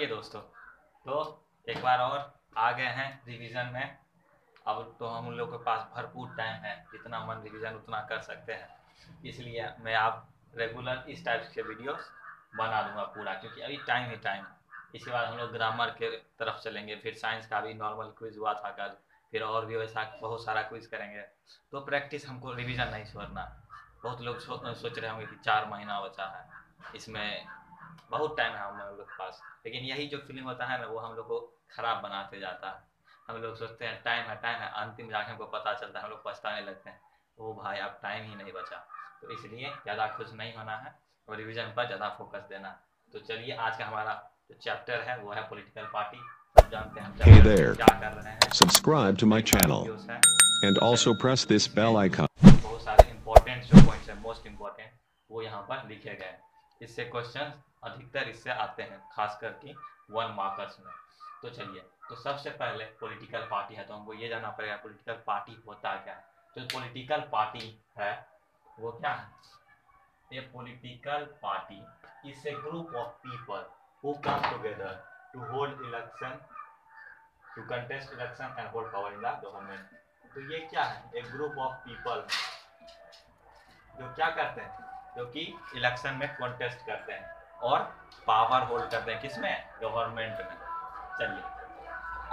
चलिए दोस्तों, तो एक बार और आ गए हैं रिवीजन में। अब तो हम लोग के पास भरपूर टाइम है, जितना मन रिवीजन उतना कर सकते हैं। इसलिए मैं आप रेगुलर इस टाइप के वीडियोस बना दूंगा पूरा, क्योंकि अभी टाइम ही टाइम है। इसके बाद हम लोग ग्रामर के तरफ चलेंगे, फिर साइंस का भी नॉर्मल क्विज हुआ था कल, फिर और भी वैसा बहुत सारा क्विज करेंगे। तो प्रैक्टिस हमको रिवीजन नहीं छोड़ना। बहुत लोग सोच रहे होंगे कि 4 महीना बचा है, इसमें बहुत टाइम है हम लोग के पास, लेकिन यही जो फीलिंग होता है ना, वो हम लोग को खराब बनाते जाता है। हम लोग सोचते हैं टाइम है, अंतिम जाके हमको पता चलता है, हम लोग पछताने लगते हैं, ओ भाई अब टाइम ही नहीं बचा। तो इसलिए ज़्यादा खुश नहीं होना है और रिवीजन पर ज़्यादा फोकस देना है। तो चलिए, आज का हमारा जो चैप्टर है वो है पॉलिटिकल पार्टी। सब जानते हैं हम Hey चैप्टर there. क्या कर रहे हैं। Subscribe to my channel videos है, and also चलिए press this bell icon. बहुत सारे इंपॉर्टेंट जो पॉइंट्स है, मोस्ट इंपॉर्टेंट, वो यहाँ पर लिखे गए हैं। इससे क्वेश्चन अधिकतर इससे आते हैं, खास करके 1 मार्कर्स में। तो चलिए, तो सबसे पहले पॉलिटिकल पार्टी है, तो हमको ये जानना पड़ेगा पॉलिटिकल पार्टी होता क्या है। तो पॉलिटिकल पार्टी है वो क्या है? ये political party is a group of people who come together to hold election, to contest election and hold power in the government. तो ये क्या है? एक ग्रुप ऑफ पीपल जो क्या करते हैं, जो कि इलेक्शन में कॉन्टेस्ट करते हैं और पावर होल्ड करते हैं, किसमें? गवर्नमेंट में। चलिए,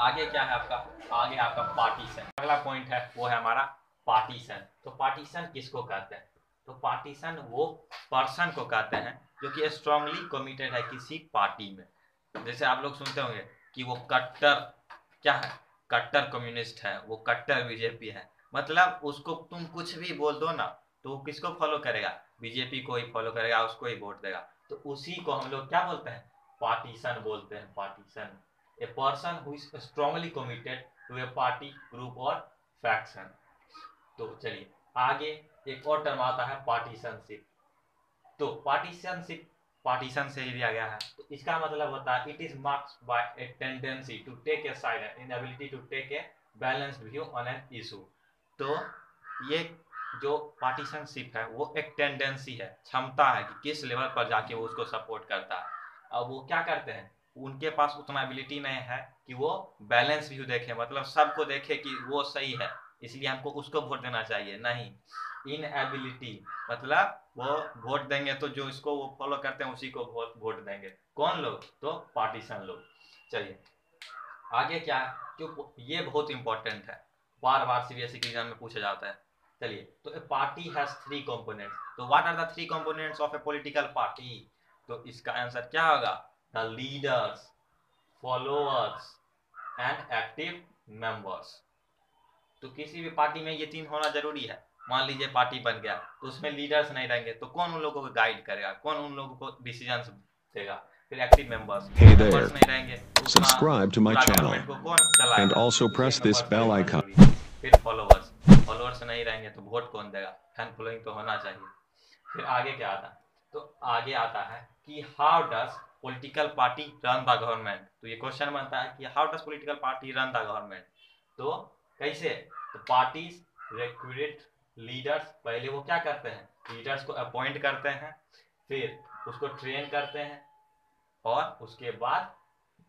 आगे क्या है आपका? आगे आपका पार्टीशन। अगला पॉइंट है वो है हमारा पार्टीशन। तो पार्टीशन किसको कहते हैं? तो पार्टीशन वो पर्सन को कहते हैं जो कि स्ट्रांगली कमिटेड है किसी पार्टी में। जैसे आप लोग सुनते होंगे कि वो कट्टर क्या है, कट्टर कम्युनिस्ट है, वो कट्टर बीजेपी है। मतलब उसको तुम कुछ भी बोल दो ना, तो वो किसको फॉलो करेगा? बीजेपी को ही फॉलो करेगा, उसको ही वोट देगा। तो उसी को हम लोग क्या बोलते हैं? पार्टीशन बोलते हैं। Partisan, a person who is strongly committed to a party, group और फैक्शन। तो चलिए आगे एक और टर्म आता है पार्टीशनशिप। तो पार्टीशनशिप पार्टीशन से ही दिया गया है। तो इसका मतलब होता है it is marked by a tendency to take a side and inability to take a balanced view on an issue. तो ये जो पार्टीशनशिप है वो एक टेंडेंसी है, क्षमता है कि किस लेवल पर जाके वो उसको सपोर्ट करता है। अब वो क्या करते हैं, उनके पास उतना एबिलिटी नहीं है कि वो बैलेंस व्यू देखे, मतलब सबको देखे कि वो सही है इसलिए हमको उसको वोट देना चाहिए, नहीं। इनएबिलिटी मतलब वो वोट देंगे तो जो इसको वो फॉलो करते हैं उसी को वोट देंगे। कौन लोग? तो पार्टीशन लोग। चलिए आगे क्या है, क्यों ये बहुत इंपॉर्टेंट है, बार बार सीबीएसई के एग्जाम में पूछा जाता है। चलिए, तो ए पार्टी हैज 3 कंपोनेंट्स। तो what are the 3 components of a political party? तो इसका आंसर क्या होगा? The leaders, followers and active members. तो किसी भी पार्टी में ये 3 होना जरूरी है। मान लीजिए पार्टी बन गया, तो उसमें लीडर्स नहीं रहेंगे तो कौन उन लोगों को गाइड करेगा, कौन उन लोगों को डिसीजंस देगा? फिर active members, Hey there. Members नहीं रहेंगे तो Subscribe to my पूरा channel गवर्नमेंट को कौन चलाएगा? and also इसलिए press this मेंबर्स का भी bell होना icon. जरूरी है। फिर फॉलोअर्स, फॉलोअर्स नहीं रहेंगे तो वोट कौन देगा? फैन फॉलोइंग तो होना चाहिए। फिर आगे क्या आता है? तो आगे आता है कि how does political party run the government. तो ये क्वेश्चन बनता है कि how does political party run the government. तो कैसे? तो पार्टीज रिक्रूट लीडर्स, पहले वो क्या करते हैं? लीडर्स को अपॉइंट करते हैं, फिर उसको ट्रेन करते हैं और उसके बाद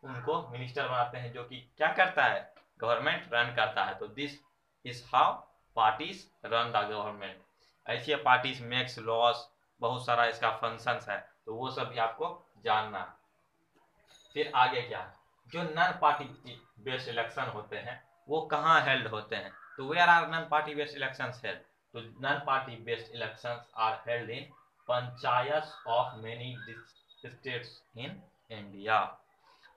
उनको मिनिस्टर बनाते हैं, जो कि क्या करता है? गवर्नमेंट रन करता है। तो this is how parties run the government. ऐसे पार्टीज मेक्स लॉस, बहुत सारा इसका फंक्शंस है, तो वो सब भी आपको जानना है। फिर आगे क्या है, जो नॉन पार्टी बेस्ड इलेक्शन होते हैं वो कहाँ हेल्ड होते हैं? तो where are non party based elections held? तो non party based elections are held in panchayat of many states in India.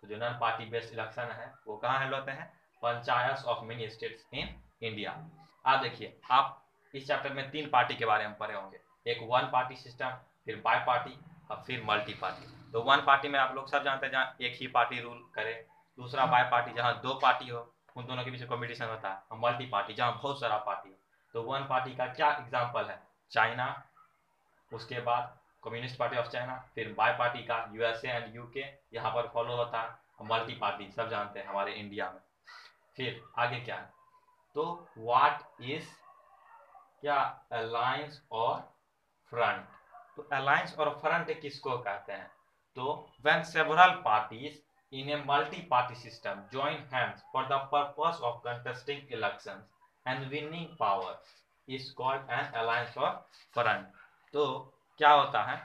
तो जो नॉन पार्टी बेस्ड इलेक्शन है वो कहाँ हेल्ड होते हैं? Panchayat of many states in India. आप देखिए, आप इस चैप्टर में 3 पार्टी के बारे में पढ़े होंगे, एक 1 पार्टी सिस्टम, फिर बाई पार्टी और फिर मल्टी पार्टी। तो 1 पार्टी में आप लोग सब जानते हैं जहाँ एक ही पार्टी रूल करे। दूसरा बाई पार्टी, जहाँ 2 पार्टी हो, उन दोनों के बीच कॉम्पिटिशन होता है। और मल्टी पार्टी जहाँ बहुत सारा पार्टी हो। तो 1 पार्टी का क्या एग्जाम्पल है? चाइना, उसके बाद कम्युनिस्ट पार्टी ऑफ चाइना, फिर बाई पार्टी का यूएसए एंड यूके यहाँ पर फॉलो होता है। और मल्टी पार्टी सब जानते हैं हमारे इंडिया में। फिर आगे क्या है, तो व्हाट इज क्या अलायंस और फ्रंट? तो अलायंस और फ्रंट किसको कहते हैं? तो when several parties in a multi-party system join hands for the purpose of contesting elections and winning power is called an alliance or front। तो क्या होता है,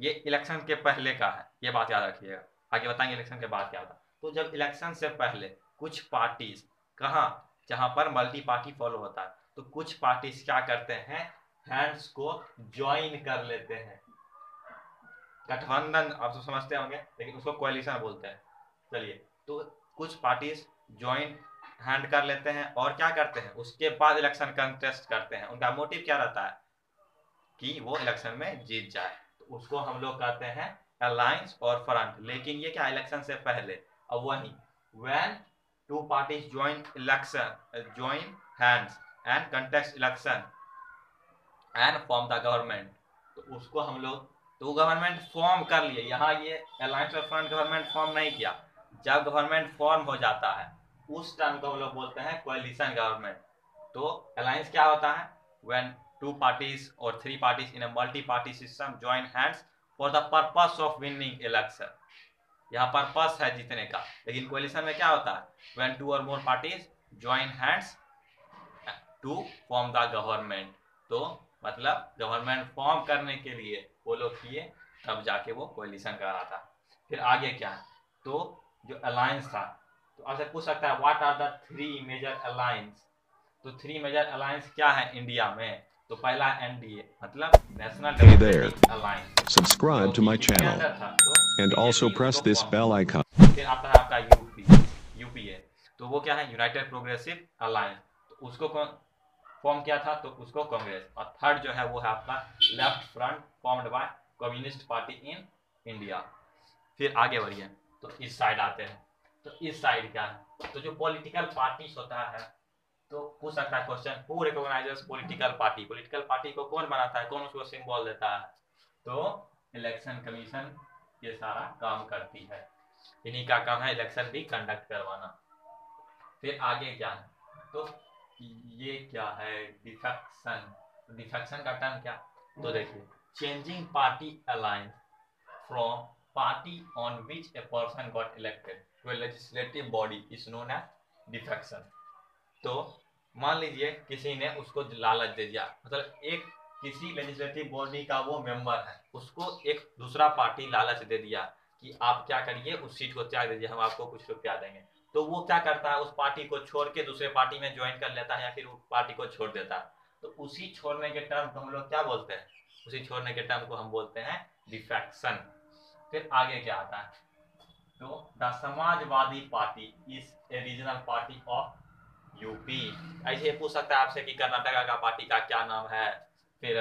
ये इलेक्शन के पहले का है, ये बात याद रखिएगा, आगे बताएंगे इलेक्शन के बाद क्या होता है। तो जब इलेक्शन से पहले कुछ पार्टीज, कहाँ, जहां पर मल्टी पार्टी फॉलो होता है, तो कुछ पार्टीज क्या करते हैं, हैंड्स को ज्वाइन कर लेते हैं। गठबंधन आप तो समझते होंगे, लेकिन उसको कोalition बोलते हैं। चलिए, तो कुछ पार्टीज ज्वाइन हैंड कर लेते हैं और क्या करते हैं, उसके बाद इलेक्शन कंटेस्ट करते हैं। उनका मोटिव क्या रहता है कि वो इलेक्शन में जीत जाए, तो उसको हम लोग कहते हैं अलायंस और फ्रंट। लेकिन ये क्या, इलेक्शन से पहले। अब वही when two parties join hands and contest election and form the government, तो उसको हम लोग, तो गवर्नमेंट फॉर्म कर लिए। यहाँ ये अलायंस और फ्रंट गवर्नमेंट फॉर्म नहीं किया, जब गवर्नमेंट फॉर्म हो जाता है उस टाइम को हम लोग बोलते हैं कोalition गवर्नमेंट। तो अलायंस क्या होता है, व्हेन टू पार्टीज और three parties in a multi party system join hands for the purpose of winning election, यहाँ पर्पस है जीतने का। लेकिन कोalition में क्या होता है, when two or more parties join hands to form the government. तो मतलब गवर्नमेंट फॉर्म करने के लिए वो लोग किए, तब जाके वो कोalition कर रहा था। फिर आगे क्या है, तो जो अलायंस था, तो आपसे पूछ सकता है what are the three major alliance. तो थ्री मेजर अलायंस क्या है इंडिया में, तो पहला एनडीए मतलब national Hey there. Democratic alliance, Subscribe to my channel and also press this bell icon. फिर आता है आपका यूपीए, तो वो क्या है, यूनाइटेड प्रोग्रेसिव अलायंस, तो उसको फॉर्म किया था, तो उसको कांग्रेस। और थर्ड जो है वो है आपका left front formed by communist party in India. फिर आगे बढ़िए, तो इस साइड आते हैं, तो इस साइड क्या है, तो जो पॉलिटिकल पार्टीज होता है, तो पूछ सकता है question, who recognises political party, political party को कौन बनाता है, कौन उसको सिंबल देता है, तो इलेक्शन कमीशन ये सारा काम करती है, इन्हीं का काम है इलेक्शन भी कंडक्ट करवाना। फिर आगे क्या है, तो ये क्या है, डिफेक्शन। डिफेक्शन का टर्म क्या, तो देखिए changing party alliance from party on which a person got elected to a legislative body is known as defection. तो मान लीजिए किसी ने उसको लालच दे दिया, मतलब एक किसी लेजिस्लेटिव बॉडी का वो मेंबर है, उसको एक दूसरा पार्टी लालच दे दिया कि आप क्या करिए, उस सीट को त्याग दीजिए, हम आपको कुछ रुपया देंगे। तो वो क्या करता है, उस पार्टी को छोड़ के दूसरे पार्टी में ज्वाइन कर लेता है, या फिर उस पार्टी को छोड़ देता है। तो उसी छोड़ने के टर्म को हम लोग क्या बोलते हैं, उसी छोड़ने के टर्म को हम बोलते हैं डिफेक्शन। फिर आगे क्या आता है, तो the Samajwadi party is A regional party of UP. ऐसे पूछ सकता है आपसे कि कर्नाटका का पार्टी का क्या नाम है, फिर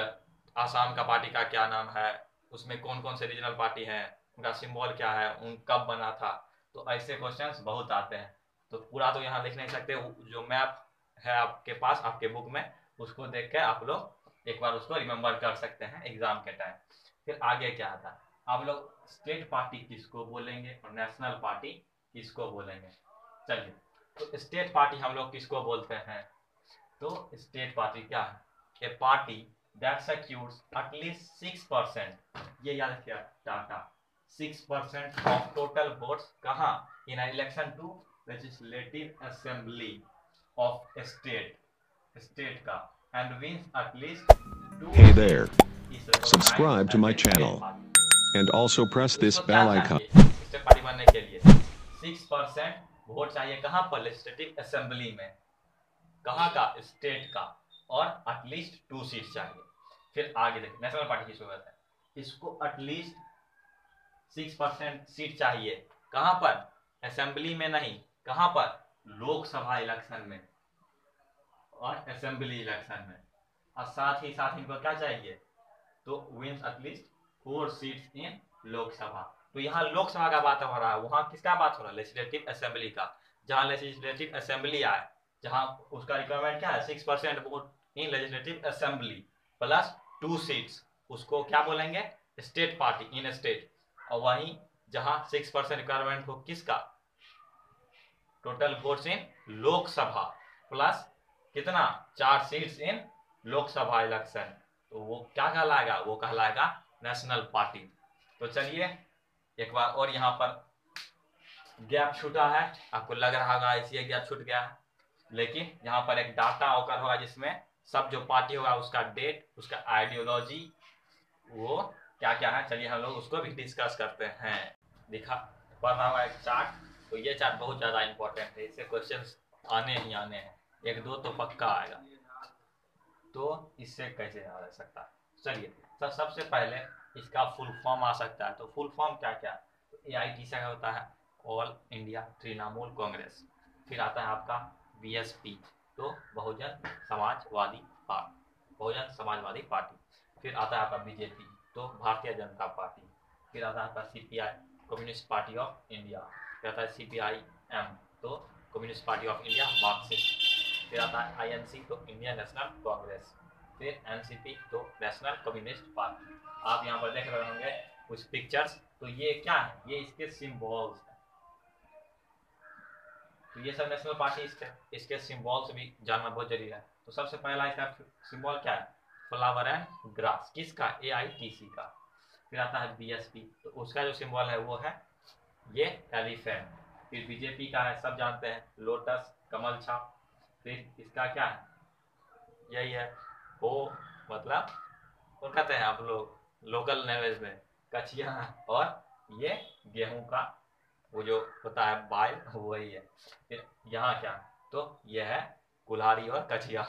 आसाम का पार्टी का क्या नाम है, उसमें कौन कौन से रीजनल पार्टी हैं, उनका सिंबल क्या है, उन कब बना था। तो ऐसे क्वेश्चंस बहुत आते हैं। तो पूरा तो यहाँ देख नहीं सकते, जो मैप है आपके पास आपके बुक में, उसको देख के आप लोग एक बार उसको रिमेम्बर कर सकते हैं एग्जाम के टाइम। फिर आगे क्या आता है, आप लोग स्टेट पार्टी किसको बोलेंगे और नेशनल पार्टी किसको बोलेंगे। चलिए, तो स्टेट पार्टी हम लोग किसको बोलते हैं, तो स्टेट पार्टी क्या है, ए पार्टी दैट सिक्योर्स एटलीस्ट 6%, ये याद रखिए टाटा, 6% ऑफ टोटल वोट्स कहाँ, in election to legislative assembly of state का, and wins at least 2 Hey there. Subscribe to my channel and also press this bell icon. State party बनने के लिए 6% vote चाहिए कहाँ पर, लेजिस्लेटिव असेंबली में, कहाँ का, स्टेट का, और एटलीस्ट 2 सीट चाहिए। फिर आगे देखिए नेशनल पार्टी की सूरत है, इसको एटलीस्ट 6% सीट चाहिए, कहाँ पर, असेंबली में नहीं, कहाँ पर, लोकसभा इलेक्शन में और असेंबली इलेक्शन में। और साथ ही साथ इनको क्या चाहिए, तो wins at least 4 seats in Lok Sabha. तो यहाँ लोकसभा का बात हो रहा है, वहाँ किसका बात हो रहा है, लेजिस्लेटिव असेंबली का। जहाँ लेजिस्लेटिव असेंबली आए, जहाँ उसका रिक्वायरमेंट क्या है, 6% vote in legislative assembly plus 2 seats, उसको क्या बोलेंगे, स्टेट पार्टी इन स्टेट। और वहीं जहाँ 6% रिक्वायरमेंट हो किसका, total votes in Lok Sabha plus कितना, 4 सीट्स इन लोकसभा इलेक्शन, तो वो क्या कहलाएगा, वो कहलाएगा नेशनल पार्टी। तो चलिए एक बार और यहाँ पर गैप छूटा है, आपको लग रहा होगा इसलिए गैप छूट गया है, लेकिन यहाँ पर एक डाटा ओकर होगा जिसमें सब जो पार्टी होगा उसका डेट, उसका आइडियोलॉजी, वो क्या क्या है, चलिए हम लोग उसको भी डिस्कस करते हैं। दिखा पढ़ना हुआ एक चार्ट, तो ये चार्ट बहुत ज़्यादा इंपॉर्टेंट है, इससे क्वेश्चंस आने ही आने हैं, एक दो तो पक्का आएगा, तो इससे कैसे आ सकता है। चलिए सबसे पहले इसका फुल फॉर्म आ सकता है, तो फुल फॉर्म क्या क्या, तो AIT से होता है ऑल इंडिया तृणमूल कांग्रेस, फिर आता है आपका BSP, तो बहुजन समाजवादी पार्टी, फिर आता है आपका BJP, तो भारतीय जनता पार्टी, फिर आता है आपका CPI, communist party of India, फिर आता है CPIM, तो communist party of India Marxist, फिर आता है INC, तो इंडियन नेशनल कांग्रेस, फिर NCP, तो नेशनल कम्युनिस्ट पार्टी। आप यहाँ पर देख रहे होंगे कुछ पिक्चर्स, तो ये क्या है, ये इसके सिंबल्स है, तो ये सब नेशनल पार्टी इसके सिंबल्स भी जानना बहुत जरूरी है। तो सबसे पहला इसका सिंबल क्या है, फ्लावर एंड ग्रास, किसका, AITC का। फिर आता है BSP, तो उसका जो सिंबल है वो है ये एलिफेंट। फिर BJP का है, सब जानते हैं, लोटस, कमल छाप। फिर इसका क्या है, यही है वो, मतलब कौन कहते हैं आप लोग लोकल लैंग्वेज में, कचिया, और ये गेहूं का वो जो होता है बाल, वही है। फिर यहाँ क्या, तो ये है कुल्हाड़ी और कचिया,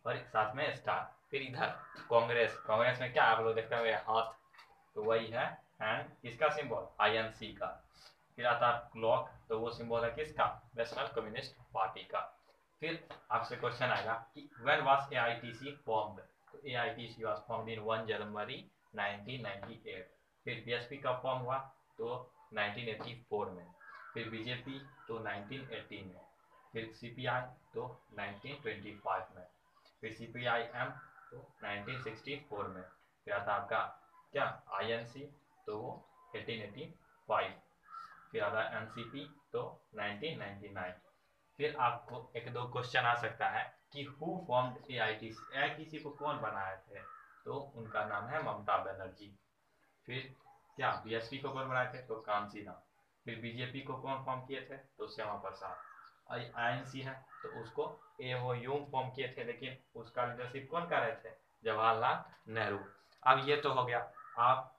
और साथ में स्टार। फिर इधर कांग्रेस में क्या आप लोग देखते हुए हाथ, तो वही है हैंड, किसका सिंबल, INC का। फिर आता है क्लॉक, तो वो सिंबल है किसका, नेशनल कम्युनिस्ट पार्टी का। फिर आपसे क्वेश्चन आएगा कि व्हेन वाज AITC फॉर्म्ड, तो AITC वाज फॉर्म्ड इन 1 जनवरी 1998। फिर BSP का फॉर्म हुआ तो 1984 में, फिर BJP तो 1918 में, फिर CPI तो 1925 में, फिर CPIM तो 1964 में, फिर आता आपका क्या INC, तो वो 1885, फिर आता NCP तो 1999। फिर आपको एक दो क्वेश्चन आ सकता है कि हु फॉर्म्ड AITC को कौन बनाए थे, तो उनका नाम है ममता बनर्जी। फिर क्या BSP को कौन बनाए थे, तो कांसी राम। फिर BJP को कौन फॉर्म किए थे, तो श्यामा प्रसाद। INC है तो उसको AO यूं फॉर्म किए थे, लेकिन उसका लीडरशिप कौन कर रहे थे, जवाहरलाल नेहरू। अब ये तो हो गया। आप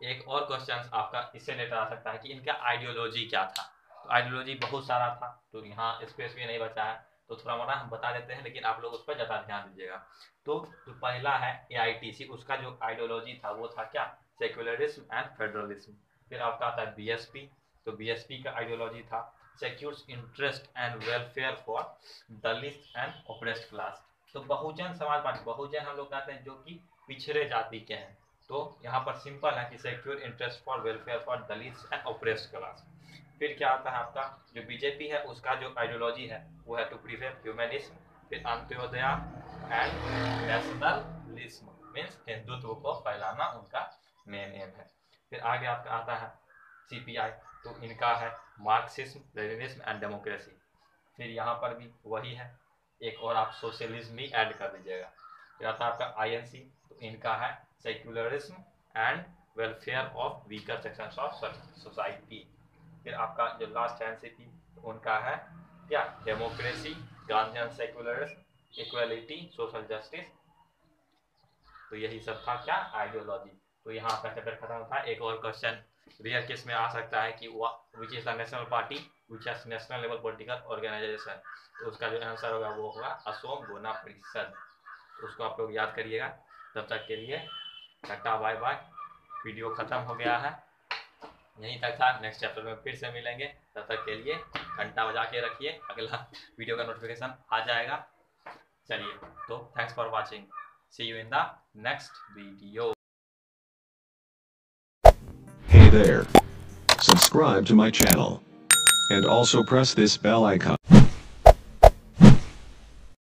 एक और क्वेश्चन आपका इससे रिलेटेड आ सकता है कि इनका आइडियोलॉजी क्या था, तो आइडियोलॉजी बहुत सारा था, तो यहाँ स्पेस भी नहीं बचा है, तो थोड़ा मोड़ा हम बता देते हैं, लेकिन आप लोग उस पर ज़्यादा ध्यान दीजिएगा। तो जो पहला है AITC, उसका जो आइडियोलॉजी था वो था क्या, सेक्युलरिज्म एंड फेडरलिज्म। फिर आपका आता है BSP, तो BSP का आइडियोलॉजी था secures interest and welfare for Dalit and oppressed class, तो बहुजन समाज पार्टी, बहुजन हम लोग कहते हैं जो कि पिछड़े जाति के हैं, तो यहाँ पर सिंपल है कि secure interest for welfare for Dalit and oppressed class. फिर क्या आता है आपका जो BJP है, उसका जो आइडियोलॉजी है वो है टू प्रिवेंट ह्यूमनिज्म, फिर Antyodaya and nationalism, means Hindutva को फैलाना उनका मेन एम है। फिर आगे आपका आता है CPI, तो इनका है मार्क्सिज्म, लेनिनिज्म एंड डेमोक्रेसी। फिर यहाँ पर भी वही है, एक और आप सोशलिज्म भी ऐड कर दीजिएगा। फिर आता है आपका INC, तो इनका है secularism and welfare of weaker sections of society. फिर आपका जो लास्ट है NCP, तो उनका है क्या, democracy, Gandhian secularism, equality, social justice. तो यही सब था क्या, आइडियोलॉजी। तो यहाँ आपका चैप्टर खत्म होता है। एक और क्वेश्चन रियल केस में आ सकता है कि which is the national party which has national level political organization, तो उसका जो आंसर होगा वो होगा असोम गण परिषद। तो उसको आप लोग याद करिएगा। तब तक के लिए टाटा बाय बाय, वीडियो खत्म हो गया है, यहीं तक था। नेक्स्ट चैप्टर में फिर से मिलेंगे, तब तक के लिए घंटा बजा के रखिए, अगला वीडियो का नोटिफिकेशन आ जाएगा। चलिए, तो thanks for watching, see you in the next video. Hey there. Subscribe to my channel. And also press this bell icon.